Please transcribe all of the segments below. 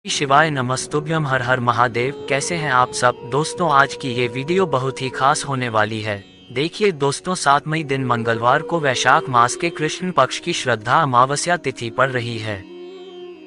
शिवाय नमस्तुभ्यम। हर हर महादेव। कैसे हैं आप सब दोस्तों? आज की ये वीडियो बहुत ही खास होने वाली है। देखिए दोस्तों, 7 मई दिन मंगलवार को वैशाख मास के कृष्ण पक्ष की श्रद्धा अमावस्या तिथि पड़ रही है।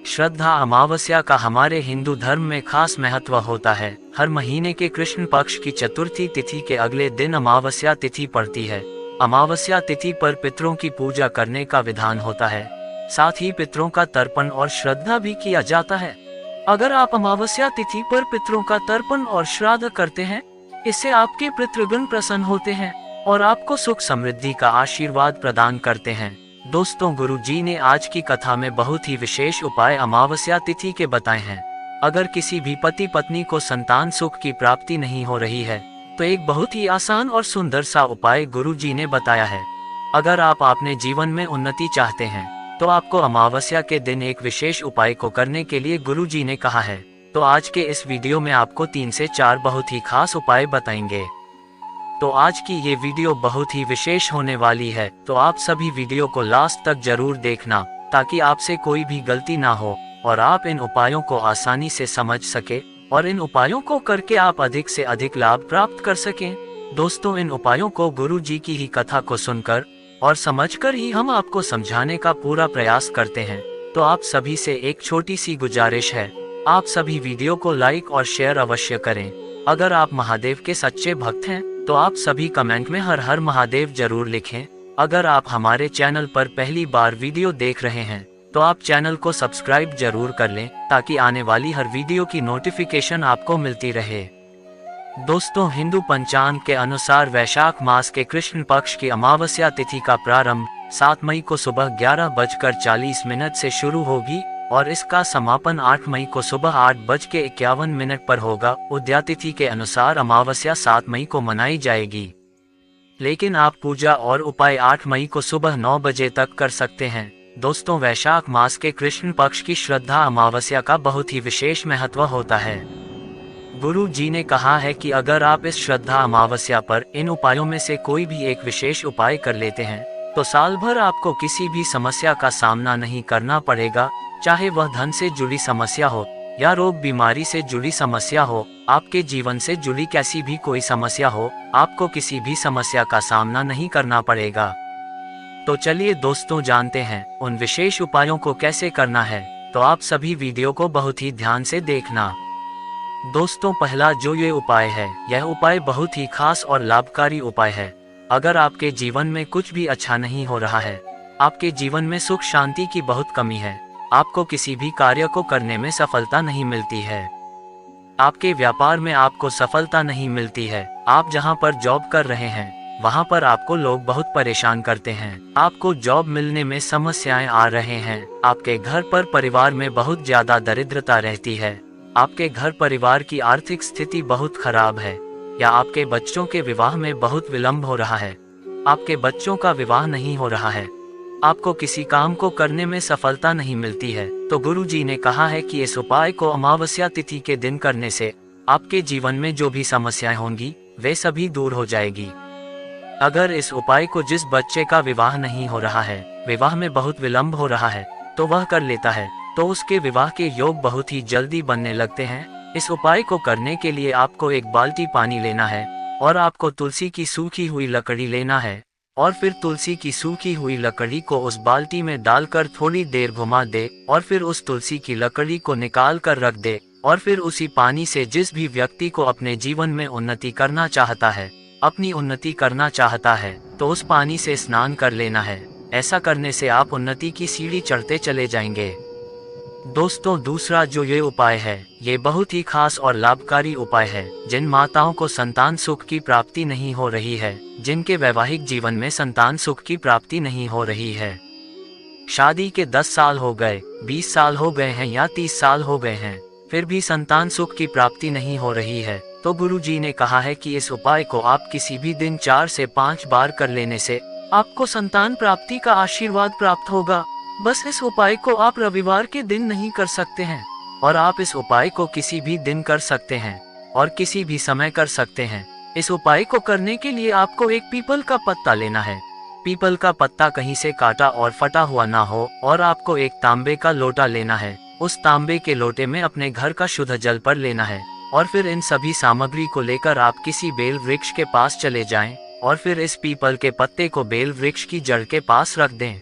श्रद्धा अमावस्या का हमारे हिंदू धर्म में खास महत्व होता है। हर महीने के कृष्ण पक्ष की चतुर्थी तिथि के अगले दिन अमावस्या तिथि पड़ती है। अमावस्या तिथि पर पितरों की पूजा करने का विधान होता है। साथ ही पितरों का तर्पण और श्राद्ध भी किया जाता है। अगर आप अमावस्या तिथि पर पितरों का तर्पण और श्राद्ध करते हैं, इससे आपके पितृगण प्रसन्न होते हैं और आपको सुख समृद्धि का आशीर्वाद प्रदान करते हैं। दोस्तों, गुरु जी ने आज की कथा में बहुत ही विशेष उपाय अमावस्या तिथि के बताए हैं। अगर किसी भी पति पत्नी को संतान सुख की प्राप्ति नहीं हो रही है, तो एक बहुत ही आसान और सुंदर सा उपाय गुरु जी ने बताया है। अगर आप अपने जीवन में उन्नति चाहते हैं, तो आपको अमावस्या के दिन एक विशेष उपाय को करने के लिए गुरु जी ने कहा है। तो आज के इस वीडियो में आपको 3 से 4 बहुत ही खास उपाय बताएंगे। तो आज की ये वीडियो बहुत ही विशेष होने वाली है, तो आप सभी वीडियो को लास्ट तक जरूर देखना, ताकि आपसे कोई भी गलती ना हो और आप इन उपायों को आसानी से समझ सके और इन उपायों को करके आप अधिक से अधिक लाभ प्राप्त कर सकें। दोस्तों, इन उपायों को गुरु जी की ही कथा को सुनकर और समझकर ही हम आपको समझाने का पूरा प्रयास करते हैं। तो आप सभी से एक छोटी सी गुजारिश है, आप सभी वीडियो को लाइक और शेयर अवश्य करें। अगर आप महादेव के सच्चे भक्त हैं, तो आप सभी कमेंट में हर हर महादेव जरूर लिखें। अगर आप हमारे चैनल पर पहली बार वीडियो देख रहे हैं, तो आप चैनल को सब्सक्राइब जरूर कर लें, ताकि आने वाली हर वीडियो की नोटिफिकेशन आपको मिलती रहे। दोस्तों, हिंदू पंचांग के अनुसार वैशाख मास के कृष्ण पक्ष की अमावस्या तिथि का प्रारंभ 7 मई को सुबह 11:40 से शुरू होगी और इसका समापन 8 मई को सुबह 8:51 पर होगा। उदया तिथि के अनुसार अमावस्या 7 मई को मनाई जाएगी, लेकिन आप पूजा और उपाय 8 मई को सुबह 9 बजे तक कर सकते हैं। दोस्तों, वैशाख मास के कृष्ण पक्ष की श्रद्धा अमावस्या का बहुत ही विशेष महत्व होता है। गुरु जी ने कहा है कि अगर आप इस श्रद्धा अमावस्या पर इन उपायों में से कोई भी एक विशेष उपाय कर लेते हैं, तो साल भर आपको किसी भी समस्या का सामना नहीं करना पड़ेगा। चाहे वह धन से जुड़ी समस्या हो या रोग बीमारी से जुड़ी समस्या हो, आपके जीवन से जुड़ी कैसी भी कोई समस्या हो, आपको किसी भी समस्या का सामना नहीं करना पड़ेगा। तो चलिए दोस्तों, जानते हैं उन विशेष उपायों को कैसे करना है। तो आप सभी वीडियो को बहुत ही ध्यान से देखना। दोस्तों, पहला जो ये उपाय है, यह उपाय बहुत ही खास और लाभकारी उपाय है। अगर आपके जीवन में कुछ भी अच्छा नहीं हो रहा है, आपके जीवन में सुख शांति की बहुत कमी है, आपको किसी भी कार्य को करने में सफलता नहीं मिलती है, आपके व्यापार में आपको सफलता नहीं मिलती है, आप जहां पर जॉब कर रहे हैं वहां पर आपको लोग बहुत परेशान करते हैं, आपको जॉब मिलने में समस्याएं आ रहे हैं, आपके घर पर परिवार में बहुत ज्यादा दरिद्रता रहती है, आपके घर परिवार की आर्थिक स्थिति बहुत खराब है, या आपके बच्चों के विवाह में बहुत विलंब हो रहा है, आपके बच्चों का विवाह नहीं हो रहा है, आपको किसी काम को करने में सफलता नहीं मिलती है, तो गुरु जी ने कहा है कि इस उपाय को अमावस्या तिथि के दिन करने से आपके जीवन में जो भी समस्याएं होंगी वे सभी दूर हो जाएगी। अगर इस उपाय को जिस बच्चे का विवाह नहीं हो रहा है, विवाह में बहुत विलंब हो रहा है, तो वह कर लेता है, तो उसके विवाह के योग बहुत ही जल्दी बनने लगते हैं। इस उपाय को करने के लिए आपको एक बाल्टी पानी लेना है और आपको तुलसी की सूखी हुई लकड़ी लेना है, और फिर तुलसी की सूखी हुई लकड़ी को उस बाल्टी में डालकर थोड़ी देर घुमा दे और फिर उस तुलसी की लकड़ी को निकाल कर रख दे, और फिर उसी पानी से जिस भी व्यक्ति को अपने जीवन में उन्नति करना चाहता है, अपनी उन्नति करना चाहता है, तो उस पानी से स्नान कर लेना है। ऐसा करने से आप उन्नति की सीढ़ी चढ़ते चले जाएंगे। दोस्तों, दूसरा जो ये उपाय है, ये बहुत ही खास और लाभकारी उपाय है। जिन माताओं को संतान सुख की प्राप्ति नहीं हो रही है, जिनके वैवाहिक जीवन में संतान सुख की प्राप्ति नहीं हो रही है, शादी के 10 साल हो गए, 20 साल हो गए हैं या 30 साल हो गए हैं, फिर भी संतान सुख की प्राप्ति नहीं हो रही है, तो गुरु जी ने कहा है कि इस उपाय को आप किसी भी दिन 4 से 5 बार कर लेने से आपको संतान प्राप्ति का आशीर्वाद प्राप्त होगा। बस इस उपाय को आप रविवार के दिन नहीं कर सकते हैं, और आप इस उपाय को किसी भी दिन कर सकते हैं और किसी भी समय कर सकते हैं। इस उपाय को करने के लिए आपको एक पीपल का पत्ता लेना है। पीपल का पत्ता कहीं से काटा और फटा हुआ ना हो, और आपको एक तांबे का लोटा लेना है। उस तांबे के लोटे में अपने घर का शुद्ध जल पर लेना है और फिर इन सभी सामग्री को लेकर आप किसी बेल वृक्ष के पास चले जाएं और फिर इस पीपल के पत्ते को बेल वृक्ष की जड़ के पास रख दें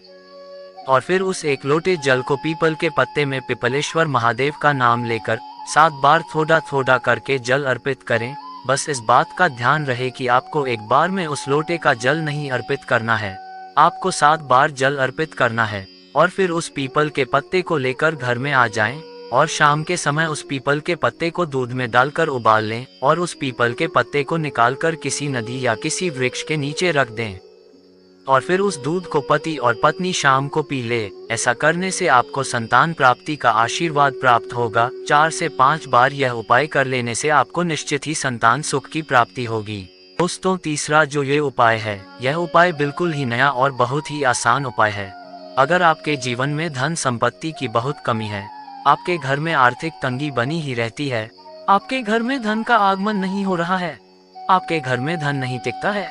और फिर उस एक लोटे जल को पीपल के पत्ते में पिपलेश्वर महादेव का नाम लेकर 7 बार थोड़ा थोड़ा करके जल अर्पित करें। बस इस बात का ध्यान रहे कि आपको एक बार में उस लोटे का जल नहीं अर्पित करना है, आपको 7 बार जल अर्पित करना है और फिर उस पीपल के पत्ते को लेकर घर में आ जाएं और शाम के समय उस पीपल के पत्ते को दूध में डालकर उबाल लें और उस पीपल के पत्ते को निकालकर किसी नदी या किसी वृक्ष के नीचे रख दें और फिर उस दूध को पति और पत्नी शाम को पी ले। ऐसा करने से आपको संतान प्राप्ति का आशीर्वाद प्राप्त होगा। 4 से 5 बार यह उपाय कर लेने से आपको निश्चित ही संतान सुख की प्राप्ति होगी। दोस्तों, तीसरा जो ये उपाय है, यह उपाय बिल्कुल ही नया और बहुत ही आसान उपाय है। अगर आपके जीवन में धन संपत्ति की बहुत कमी है, आपके घर में आर्थिक तंगी बनी ही रहती है, आपके घर में धन का आगमन नहीं हो रहा है, आपके घर में धन नहीं टिकता है,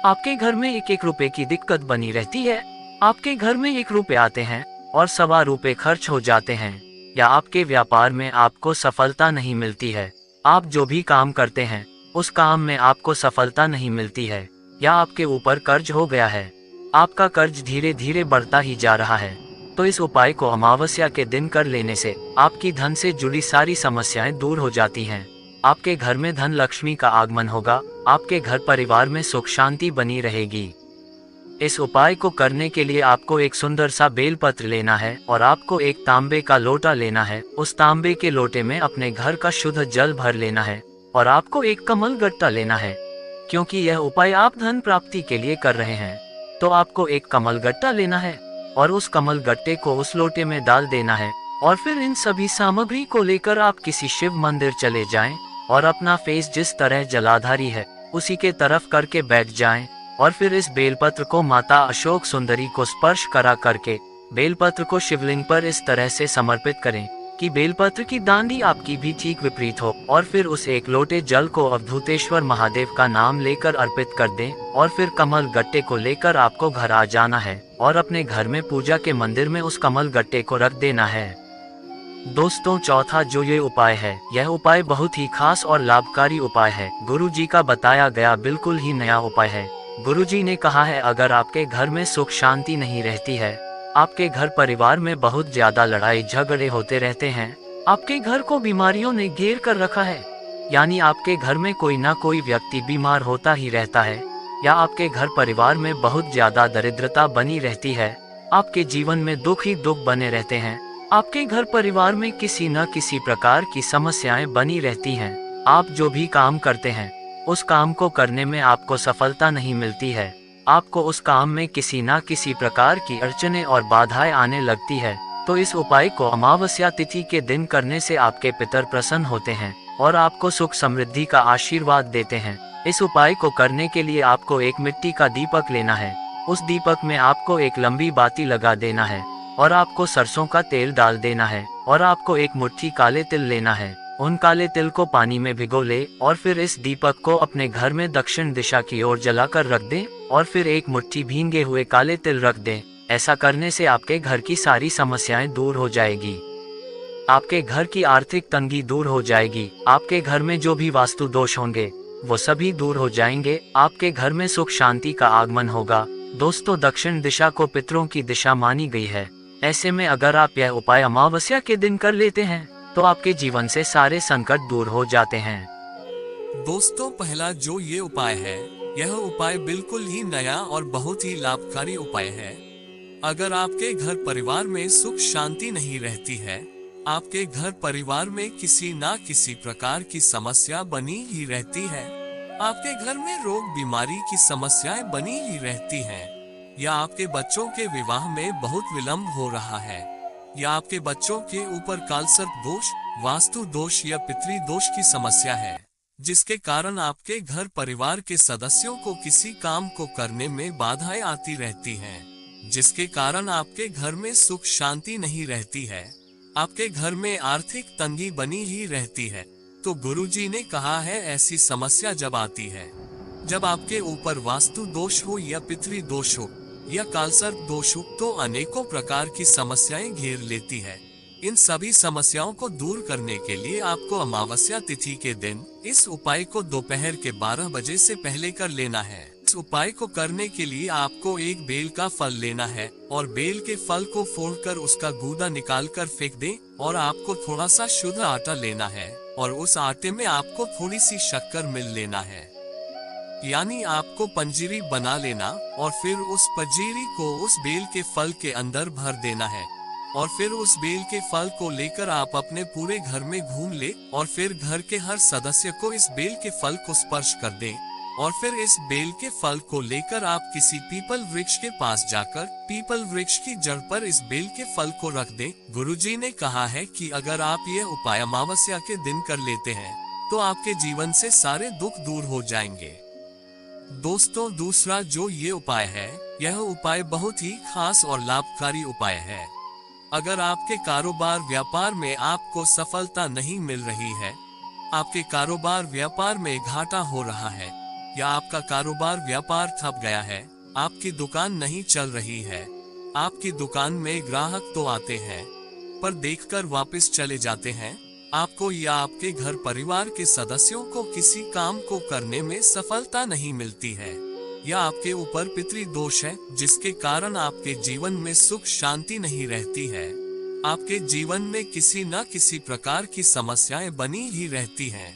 आपके घर में 1-1 रुपए की दिक्कत बनी रहती है, आपके घर में 1 रुपए आते हैं और 1.25 रुपए खर्च हो जाते हैं, या आपके व्यापार में आपको सफलता नहीं मिलती है, आप जो भी काम करते हैं उस काम में आपको सफलता नहीं मिलती है, या आपके ऊपर कर्ज हो गया है, आपका कर्ज धीरे धीरे बढ़ता ही जा रहा है, तो इस उपाय को अमावस्या के दिन कर लेने से आपकी धन से जुड़ी सारी समस्याएं दूर हो जाती हैं। आपके घर में धन लक्ष्मी का आगमन होगा, आपके घर परिवार में सुख शांति बनी रहेगी। इस उपाय को करने के लिए आपको एक सुंदर सा बेलपत्र लेना है और आपको एक तांबे का लोटा लेना है। उस तांबे के लोटे में अपने घर का शुद्ध जल भर लेना है और आपको एक कमल गट्टा लेना है। क्योंकि यह उपाय आप धन प्राप्ति के लिए कर रहे हैं, तो आपको एक कमल गट्टा लेना है और उस कमल गट्टे को उस लोटे में डाल देना है और फिर इन सभी सामग्री को लेकर आप किसी शिव मंदिर चले जाएं और अपना फेस जिस तरह जलाधारी है उसी के तरफ करके बैठ जाएं और फिर इस बेलपत्र को माता अशोक सुंदरी को स्पर्श करा करके बेलपत्र को शिवलिंग पर इस तरह से समर्पित करें कि बेलपत्र की दांडी आपकी भी ठीक विपरीत हो और फिर उस एक लोटे जल को अवधूतेश्वर महादेव का नाम लेकर अर्पित कर दें और फिर कमल गट्टे को लेकर आपको घर आ जाना है और अपने घर में पूजा के मंदिर में उस कमल गट्टे को रख देना है। दोस्तों, चौथा जो ये उपाय है, यह उपाय बहुत ही खास और लाभकारी उपाय है। गुरुजी का बताया गया बिल्कुल ही नया उपाय है। गुरुजी ने कहा है, अगर आपके घर में सुख शांति नहीं रहती है, आपके घर परिवार में बहुत ज्यादा लड़ाई झगड़े होते रहते हैं, आपके घर को बीमारियों ने घेर कर रखा है, यानी आपके घर में कोई ना कोई व्यक्ति बीमार होता ही रहता है, या आपके घर परिवार में बहुत ज्यादा दरिद्रता बनी रहती है, आपके जीवन में दुख ही दुख बने रहते हैं, आपके घर परिवार में किसी न किसी प्रकार की समस्याएं बनी रहती हैं, आप जो भी काम करते हैं उस काम को करने में आपको सफलता नहीं मिलती है, आपको उस काम में किसी न किसी प्रकार की अड़चनें और बाधाएं आने लगती है, तो इस उपाय को अमावस्या तिथि के दिन करने से आपके पितर प्रसन्न होते हैं और आपको सुख समृद्धि का आशीर्वाद देते हैं। इस उपाय को करने के लिए आपको एक मिट्टी का दीपक लेना है, उस दीपक में आपको एक लंबी बाती लगा देना है और आपको सरसों का तेल डाल देना है और आपको एक मुट्ठी काले तिल लेना है। उन काले तिल को पानी में भिगो ले और फिर इस दीपक को अपने घर में दक्षिण दिशा की ओर जलाकर रख दें और फिर एक मुट्ठी भींगे हुए काले तिल रख दें। ऐसा करने से आपके घर की सारी समस्याएं दूर हो जाएगी, आपके घर की आर्थिक तंगी दूर हो जाएगी, आपके घर में जो भी वास्तु दोष होंगे वो सभी दूर हो जाएंगे, आपके घर में सुख शांति का आगमन होगा। दोस्तों, दक्षिण दिशा को पितरों की दिशा मानी गई है। ऐसे में अगर आप यह उपाय अमावस्या के दिन कर लेते हैं तो आपके जीवन से सारे संकट दूर हो जाते हैं। दोस्तों, पहला जो ये उपाय है, यह उपाय बिल्कुल ही नया और बहुत ही लाभकारी उपाय है। अगर आपके घर परिवार में सुख शांति नहीं रहती है, आपके घर परिवार में किसी ना किसी प्रकार की समस्या बनी ही रहती है, आपके घर में रोग बीमारी की समस्याएं बनी ही रहती हैं, या आपके बच्चों के विवाह में बहुत विलंब हो रहा है, या आपके बच्चों के ऊपर कालसर्प दोष, वास्तु दोष या पितृ दोष की समस्या है, जिसके कारण आपके घर परिवार के सदस्यों को किसी काम को करने में बाधाएं आती रहती हैं, जिसके कारण आपके घर में सुख शांति नहीं रहती है, आपके घर में आर्थिक तंगी बनी ही रहती है। तो गुरुजी ने कहा है, ऐसी समस्या जब आती है, जब आपके ऊपर वास्तु दोष हो या पितृ दोष हो या कालसर्प दोष हो, तो अनेकों प्रकार की समस्याएं घेर लेती है। इन सभी समस्याओं को दूर करने के लिए आपको अमावस्या तिथि के दिन इस उपाय को दोपहर के 12 बजे से पहले कर लेना है। इस उपाय को करने के लिए आपको एक बेल का फल लेना है और बेल के फल को फोड़कर उसका गूदा निकालकर फेंक दें और आपको थोड़ा सा शुद्ध आटा लेना है और उस आटे में आपको थोड़ी सी शक्कर मिल लेना है, यानी आपको पंजीरी बना लेना और फिर उस पंजीरी को उस बेल के फल के अंदर भर देना है और फिर उस बेल के फल को लेकर आप अपने पूरे घर में घूम ले और फिर घर के हर सदस्य को इस बेल के फल को स्पर्श कर दें और फिर इस बेल के फल को लेकर आप किसी पीपल वृक्ष के पास जाकर पीपल वृक्ष की जड़ पर इस बेल के फल को रख दें। गुरुजी ने कहा है कि अगर आप ये उपाय अमावस्या के दिन कर लेते हैं तो आपके जीवन से सारे दुख दूर हो जाएंगे। दोस्तों, दूसरा जो ये उपाय है, यह उपाय बहुत ही खास और लाभकारी उपाय है। अगर आपके कारोबार व्यापार में आपको सफलता नहीं मिल रही है, आपके कारोबार व्यापार में घाटा हो रहा है या आपका कारोबार व्यापार ठप गया है, आपकी दुकान नहीं चल रही है, आपकी दुकान में ग्राहक तो आते हैं पर देखकर वापस चले जाते हैं, आपको या आपके घर परिवार के सदस्यों को किसी काम को करने में सफलता नहीं मिलती है या आपके ऊपर पितृ दोष है जिसके कारण आपके जीवन में सुख शांति नहीं रहती है, आपके जीवन में किसी न किसी प्रकार की समस्याएं बनी ही रहती हैं,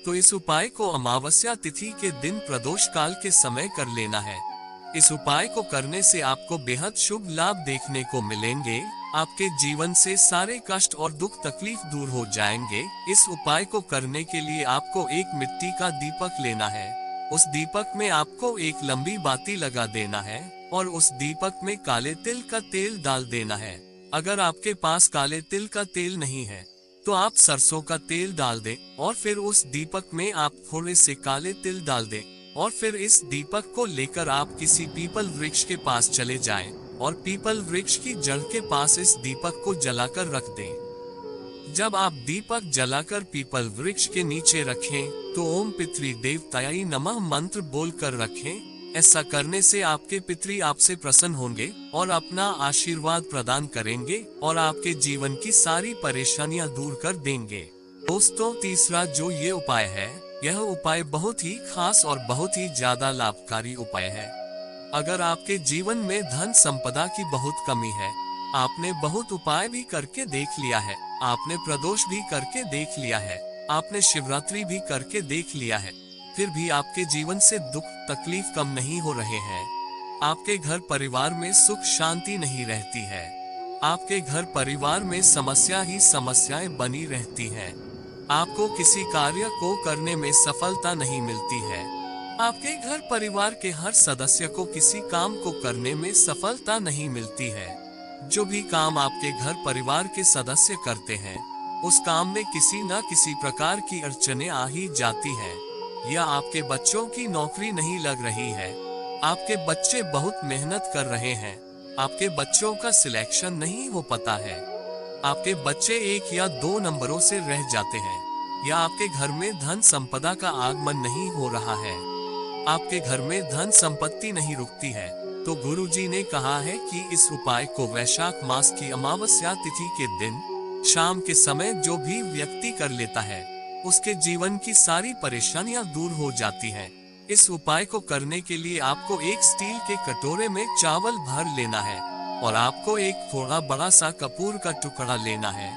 तो इस उपाय को अमावस्या तिथि के दिन प्रदोष काल के समय कर लेना है। इस उपाय को करने से आपको बेहद शुभ लाभ देखने को मिलेंगे, आपके जीवन से सारे कष्ट और दुख तकलीफ दूर हो जाएंगे। इस उपाय को करने के लिए आपको एक मिट्टी का दीपक लेना है, उस दीपक में आपको एक लंबी बाती लगा देना है और उस दीपक में काले तिल का तेल डाल देना है। अगर आपके पास काले तिल का तेल नहीं है तो आप सरसों का तेल डाल दें और फिर उस दीपक में आप थोड़े से काले तिल डाल दें और फिर इस दीपक को लेकर आप किसी पीपल वृक्ष के पास चले जाएं और पीपल वृक्ष की जड़ के पास इस दीपक को जलाकर रख दें। जब आप दीपक जलाकर पीपल वृक्ष के नीचे रखें तो ओम पितृ देवताय नमः मंत्र बोलकर रखें। ऐसा करने से आपके पितृ आपसे प्रसन्न होंगे और अपना आशीर्वाद प्रदान करेंगे और आपके जीवन की सारी परेशानियां दूर कर देंगे। दोस्तों, तीसरा जो ये उपाय है, यह उपाय बहुत ही खास और बहुत ही ज्यादा लाभकारी उपाय है। अगर आपके जीवन में धन संपदा की बहुत कमी है, आपने बहुत उपाय भी करके देख लिया है, आपने प्रदोष भी करके देख लिया है, आपने शिवरात्रि भी करके देख लिया है, फिर भी आपके जीवन से दुख तकलीफ कम नहीं हो रहे हैं, आपके घर परिवार में सुख शांति नहीं रहती है, आपके घर परिवार में समस्या ही समस्याएं बनी रहती हैं, आपको किसी कार्य को करने में सफलता नहीं मिलती है, आपके घर परिवार के हर सदस्य को किसी काम को करने में सफलता नहीं मिलती है, जो भी काम आपके घर परिवार के सदस्य करते हैं उस काम में किसी न किसी प्रकार की अड़चनें आ ही जाती हैं, या आपके बच्चों की नौकरी नहीं लग रही है, आपके बच्चे बहुत मेहनत कर रहे हैं, आपके बच्चों का सिलेक्शन नहीं हो पाता है, आपके बच्चे 1 या 2 नंबरों से रह जाते हैं, या आपके घर में धन संपदा का आगमन नहीं हो रहा है, आपके घर में धन संपत्ति नहीं रुकती है, तो गुरुजी ने कहा है कि इस उपाय को वैशाख मास की अमावस्या तिथि के दिन शाम के समय जो भी व्यक्ति कर लेता है उसके जीवन की सारी परेशानियां दूर हो जाती हैं। इस उपाय को करने के लिए आपको एक स्टील के कटोरे में चावल भर लेना है और आपको एक थोड़ा बड़ा सा कपूर का टुकड़ा लेना है,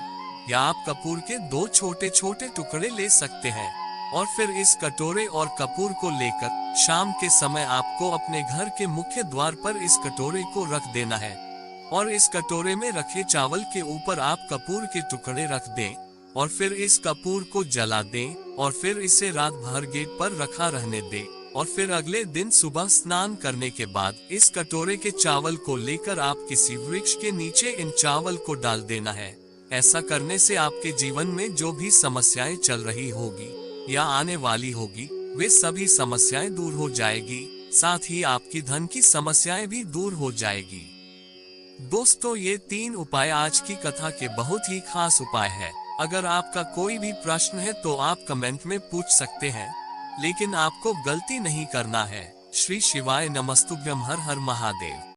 या आप कपूर के 2 छोटे छोटे टुकड़े ले सकते हैं और फिर इस कटोरे और कपूर को लेकर शाम के समय आपको अपने घर के मुख्य द्वार पर इस कटोरे को रख देना है और इस कटोरे में रखे चावल के ऊपर आप कपूर के टुकड़े रख दें और फिर इस कपूर को जला दें और फिर इसे रात भर गेट पर रखा रहने दें और फिर अगले दिन सुबह स्नान करने के बाद इस कटोरे के चावल को लेकर आप किसी वृक्ष के नीचे इन चावल को डाल देना है। ऐसा करने से आपके जीवन में जो भी समस्याएं चल रही होगी या आने वाली होगी वे सभी समस्याएं दूर हो जाएगी, साथ ही आपकी धन की समस्याएं भी दूर हो जाएगी। दोस्तों, ये 3 उपाय आज की कथा के बहुत ही खास उपाय है। अगर आपका कोई भी प्रश्न है तो आप कमेंट में पूछ सकते हैं, लेकिन आपको गलती नहीं करना है। श्री शिवाय नमस्तुभ्यम। हर हर महादेव।